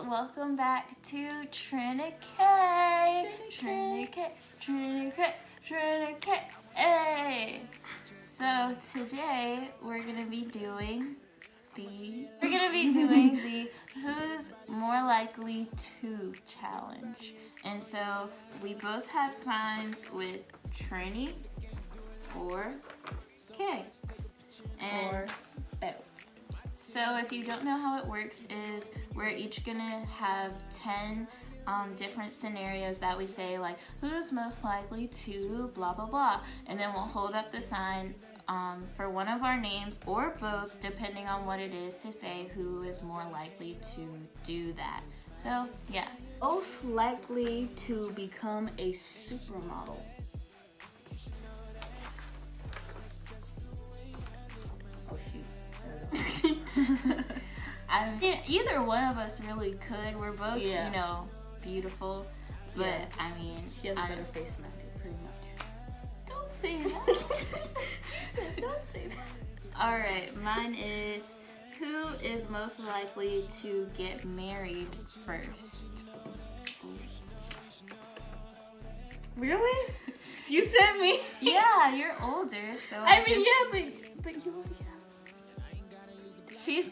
welcome back to Trinity. So today we're gonna be doing the Who's More Likely To challenge. And so we both have signs with Trini or K. Or both. So if you don't know how it works is we're each gonna have 10 different scenarios that we say, like, who's most likely to blah blah blah, and then we'll hold up the sign for one of our names or both, depending on what it is, to say who is more likely to do that. So yeah. Most likely to become a supermodel. Oh shoot. I mean, either one of us really could. We're both, beautiful. But Yeah. I mean, She has a better face than I do, pretty much. don't say that. Don't say that. All right, mine is, who is most likely to get married first? Really? You sent me? Yeah, you're older, so I mean, yeah, but you already have. she's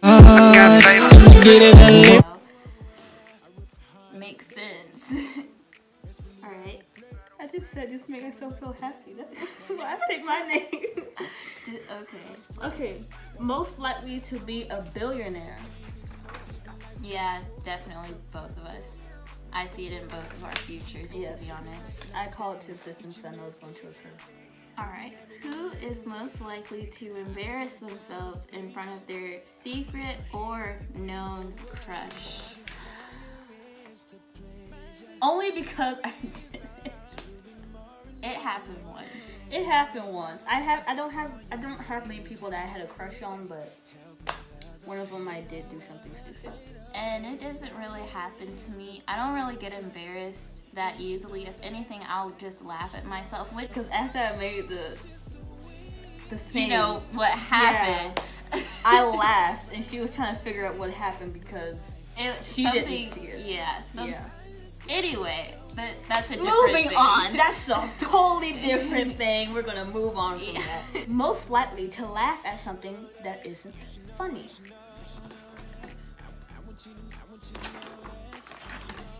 makes sense. All right. I just said just make myself feel happy. That's why I picked my name. Okay. Okay, most likely to be a billionaire. Yeah, definitely both of us. I see it in both of our futures, to be honest. I call it to existence. I know it's going to occur. All right. Who is most likely to embarrass themselves in front of their secret or known crush? Only because I did it. It happened once. It happened once. I don't have many people that I had a crush on, but one of them I did do something stupid. And it doesn't really happen to me. I don't really get embarrassed that easily. If anything, I'll just laugh at myself. Because after I made the thing, you know what happened. Yeah, I laughed, and she was trying to figure out what happened because she didn't see it. Yeah. Anyway, that's a different Moving thing. on. That's a totally different thing. We're gonna move on from that. Most likely to laugh at something that isn't funny.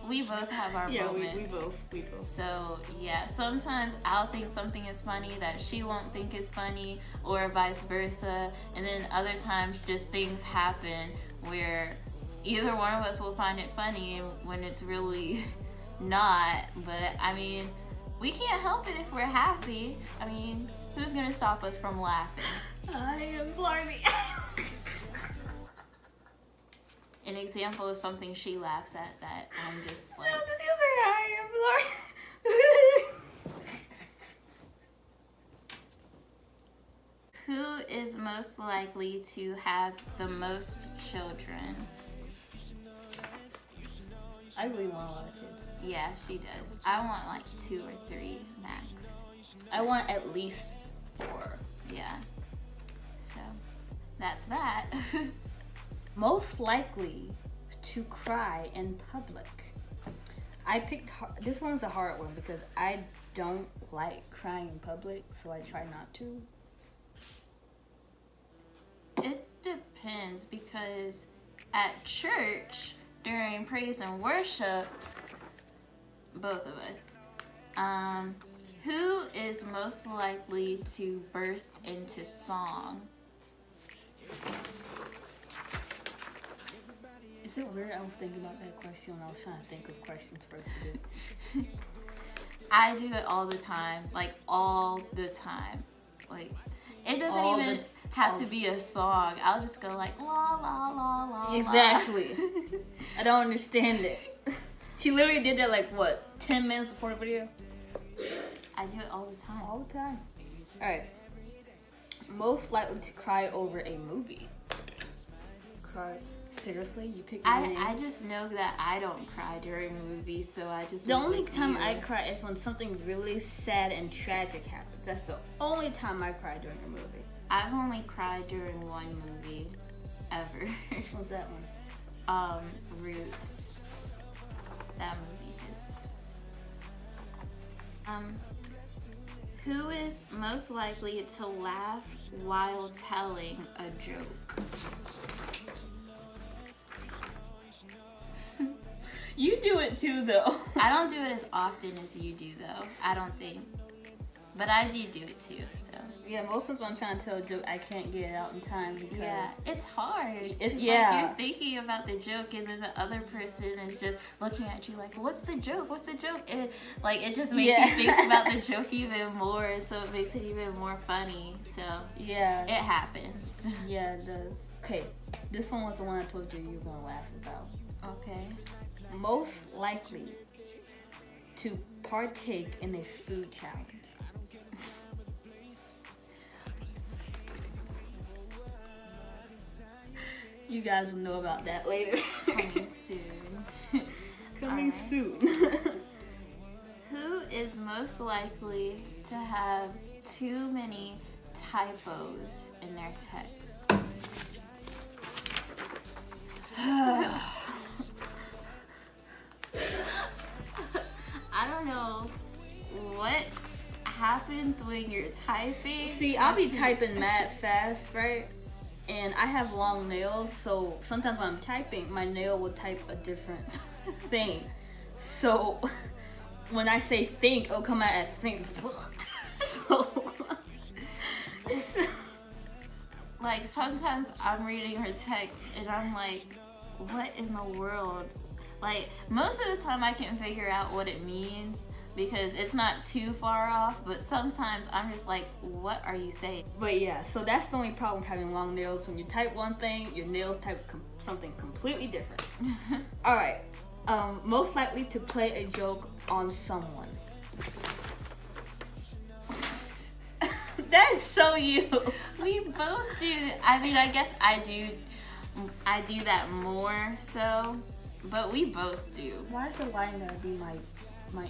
We both have our moments. We both. So yeah, sometimes I'll think something is funny that she won't think is funny, or vice versa. And then other times just things happen where either one of us will find it funny when it's really not. But I mean, we can't help it if we're happy. I mean, who's gonna stop us from laughing? I am Blarney. An example of something she laughs at that I'm just like... No, did you say I am Blarney? Who is most likely to have the most children? I really want a lot of kids. Yeah, she does. I want like 2 or 3 max. I want at least 4. Yeah. So, that's that. Most likely to cry in public. I picked this one's a hard one because I don't like crying in public, so I try not to. It depends, because at church during praise and worship, both of us. Who is most likely to burst into song? Is it weird? I was thinking about that question when I was trying to think of questions for us to do. I do it all the time. Like, all the time. Like, it doesn't even have to be a song. I'll just go like, la, la, la, la, exactly. la. I don't understand it. She literally did that like, what, 10 minutes before the video? I do it all the time. All the time. Alright. Most likely to cry over a movie. Cry. Seriously? You picked my name? I just know that I don't cry during movies, so I just... The only time I cry is when something really sad and tragic happens. That's the only time I cry during a movie. I've only cried during one movie ever. What was that one? Roots. that movie just. Who is most likely to laugh while telling a joke? You do it too, though. I don't do it as often as you do, though. I don't think. But I do it too, so. Yeah, most of the time I'm trying to tell a joke, I can't get it out in time because... Yeah, it's hard. It's yeah. Like you're thinking about the joke and then the other person is just looking at you like, what's the joke? What's the joke? It just makes you think about the joke even more, and so it makes it even more funny. So yeah, it happens. Yeah, it does. Okay, this one was the one I told you were going to laugh about. Okay. Most likely to partake in a food challenge. You guys will know about that later. Coming soon. Coming soon. Who is most likely to have too many typos in their text? I don't know what happens when you're typing. See, I'll be typing mad fast, right? And I have long nails, so sometimes when I'm typing, my nail will type a different thing. So when I say think, it'll come out as think. So like sometimes I'm reading her text and I'm like, what in the world? Like most of the time I can figure out what it means because it's not too far off, but sometimes I'm just like, what are you saying? But yeah, so that's the only problem with having long nails. When you type one thing, your nails type something completely different. All right, most likely to play a joke on someone. That is so you. We both do. I mean, I guess I do that more so, but we both do. Why is the lion gonna be my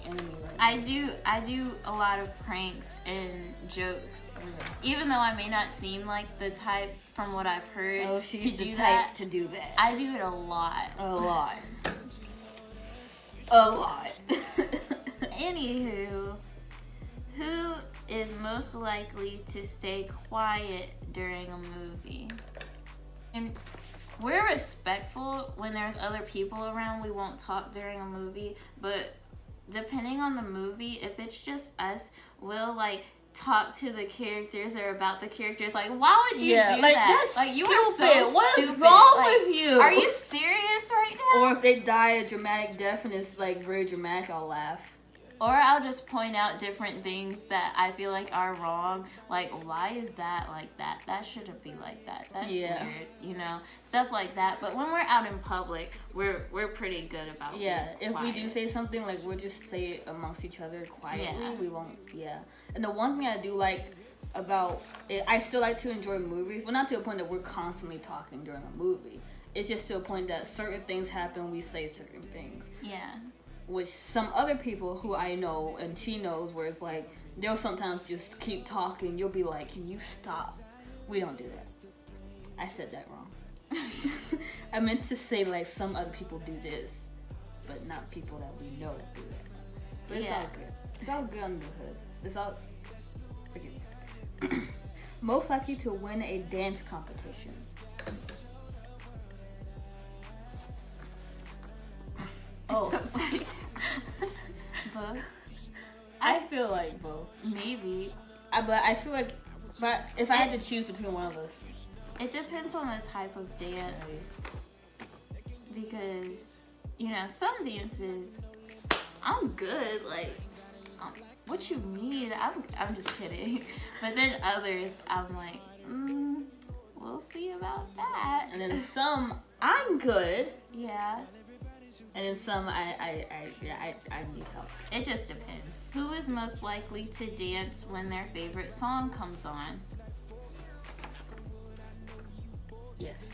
enemy right now? I do a lot of pranks and jokes, even though I may not seem like the type from what I've heard she's the type to do that. I do it a lot. A lot. A lot. Anywho, who is most likely to stay quiet during a movie? And we're respectful when there's other people around. We won't talk during a movie, but depending on the movie, if it's just us, we'll like talk to the characters or about the characters. Like, why would you do like, that? That's like, you stupid. are so What is stupid. wrong like, with you? Are you serious right now? Or if they die a dramatic death and it's like very dramatic, I'll laugh. Or I'll just point out different things that I feel like are wrong. Like, why is that like that? That shouldn't be like that. That's weird, you know? Stuff like that. But when we're out in public, we're pretty good about being if quiet. we do say something, like, we'll just say it amongst each other quietly. We won't, And the one thing I do like about it, I still like to enjoy movies. Well, not to a point that we're constantly talking during a movie. It's just to a point that certain things happen, we say certain things. Yeah. Which some other people who I know and she knows, where it's like they'll sometimes just keep talking. You'll be like, "Can you stop?" We don't do that. I said that wrong. I meant to say like some other people do this, but not people that we know that do that. But it's all good. It's all good under the hood. It's all. Okay. Most likely to win a dance competition. Oh. So psyched. Both? I feel like both. Maybe. But I feel like, if I had to choose between one of us. It depends on the type of dance. Because, you know, some dances, I'm good. Like, what you mean? I'm just kidding. But then others, I'm like, we'll see about that. And then some, I'm good. Yeah. And then some, I need help. It just depends. Who is most likely to dance when their favorite song comes on? Yes.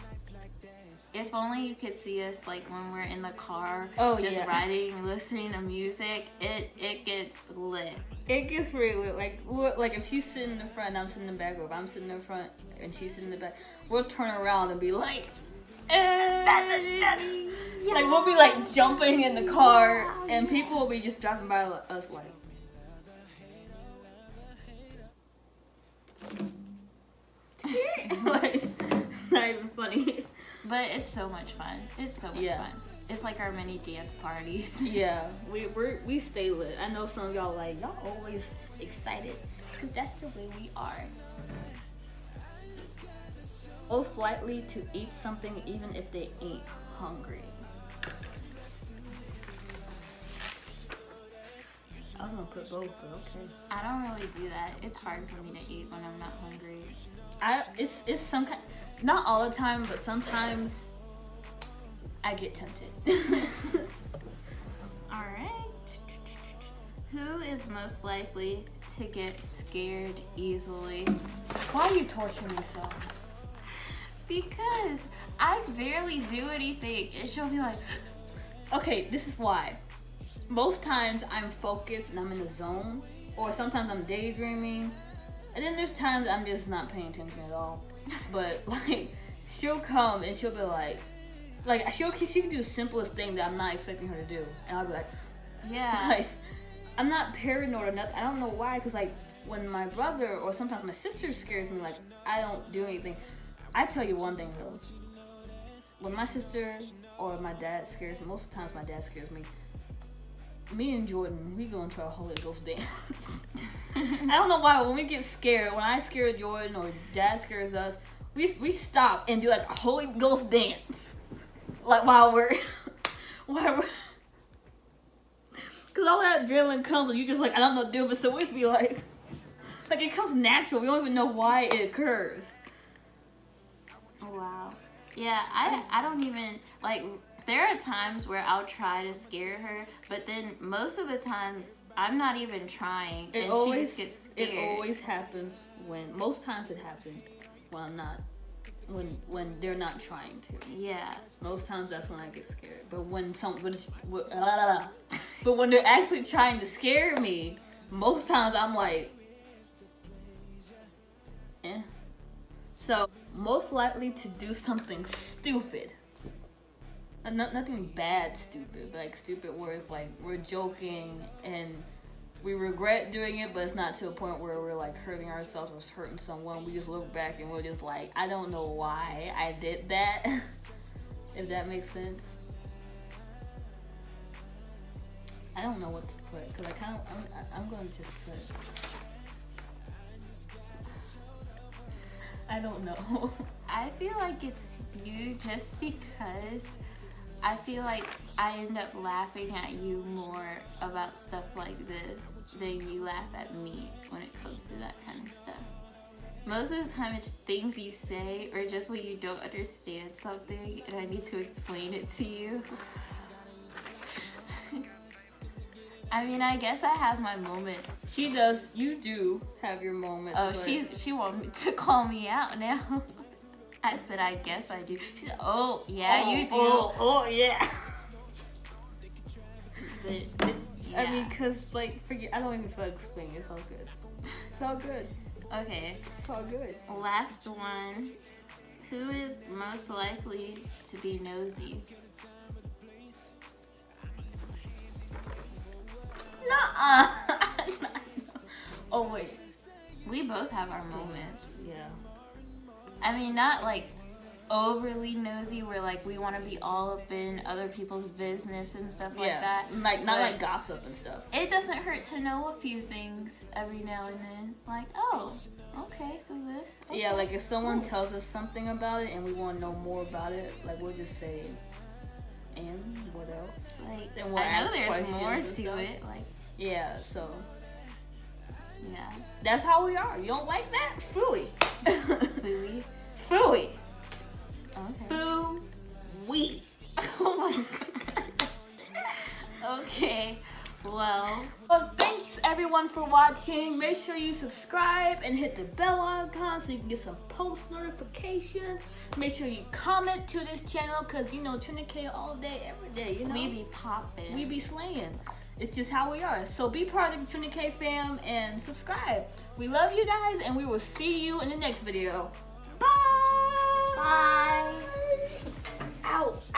If only you could see us, like, when we're in the car, riding, listening to music, it gets lit. It gets really lit. Like if she's sitting in the front and I'm sitting in the back, or if I'm sitting in the front and she's sitting in the back, we'll turn around and be like, hey. Like we'll be like jumping in the car, and people will be just driving by us like. Like, it's not even funny. But it's so much fun. It's so much fun. It's like our mini dance parties. Yeah, we stay lit. I know some of y'all like, y'all always excited because that's the way we are. Most likely to eat something even if they ain't hungry. I was gonna put both, but okay. I don't really do that. It's hard for me to eat when I'm not hungry. It's some kind, not all the time, but sometimes I get tempted. All right. Who is most likely to get scared easily? Why are you torturing me so? Because I barely do anything, and she'll be like, okay, this is why. Most times I'm focused and I'm in the zone, or sometimes I'm daydreaming, and then there's times I'm just not paying attention at all. But like, she'll come and she'll be like she can do the simplest thing that I'm not expecting her to do, and I'll be like, yeah. Like, I'm not paranoid or nothing. I don't know why, because like when my brother or sometimes my sister scares me, like I don't do anything. I tell you one thing though, when my sister or my dad scares me, most of the times my dad scares me, me and Jordan, we go into our Holy Ghost dance. I don't know why, when we get scared, when I scare Jordan or Dad scares us, we stop and do like a Holy Ghost dance. Like while we're because all that adrenaline comes and you just like, I don't know what to do, but so we just be like it comes natural. We don't even know why it occurs. Wow. Yeah, I don't even, like, there are times where I'll try to scare her, but then most of the times I'm not even trying, and she just gets scared. It always happens most times it happens when I'm not, when they're not trying to. Yeah. Most times that's when I get scared. But when they're actually trying to scare me, most times I'm like, eh. So, most likely to do something stupid. Nothing bad stupid, but like stupid where it's like we're joking and we regret doing it, but it's not to a point where we're like hurting ourselves or hurting someone. We just look back and we're just like, I don't know why I did that. If that makes sense. I don't know what to put because I'm going to just put. I don't know. I feel like it's you just because I feel like I end up laughing at you more about stuff like this than you laugh at me when it comes to that kind of stuff. Most of the time it's things you say or just when you don't understand something and I need to explain it to you. I mean, I guess I have my moments. She does. You do have your moments. Oh, she wanted to call me out now. I said, I guess I do. She said, oh, yeah, you do. Oh, yeah. But, yeah. I mean, because, like, forget, I don't even feel like explaining. It's all good. It's all good. Okay. It's all good. Last one. Who is most likely to be nosy? Nuh-uh. Oh, wait. We both have our moments. Yeah. I mean, not like overly nosy where like we want to be all up in other people's business and stuff like that. Like not like gossip and stuff. It doesn't hurt to know a few things every now and then. Like, oh, okay, so this. Okay. Yeah, like if someone tells us something about it and we want to know more about it, like we'll just say, and what else? Like, then we'll I know there's more to stuff. it. Like, yeah, so. Yeah. That's how we are. You don't like that? Phooey. Phooey? Phooey. Okay. Phooey. Oh my god. Okay. Well, thanks everyone for watching. Make sure you subscribe and hit the bell icon so you can get some post notifications. Make sure you comment to this channel because, you know, Trinity K all day, every day, you know. we be popping. We be slaying. It's just how we are. So be part of the Trinity K fam and subscribe. We love you guys and we will see you in the next video. Bye! Bye! Ow!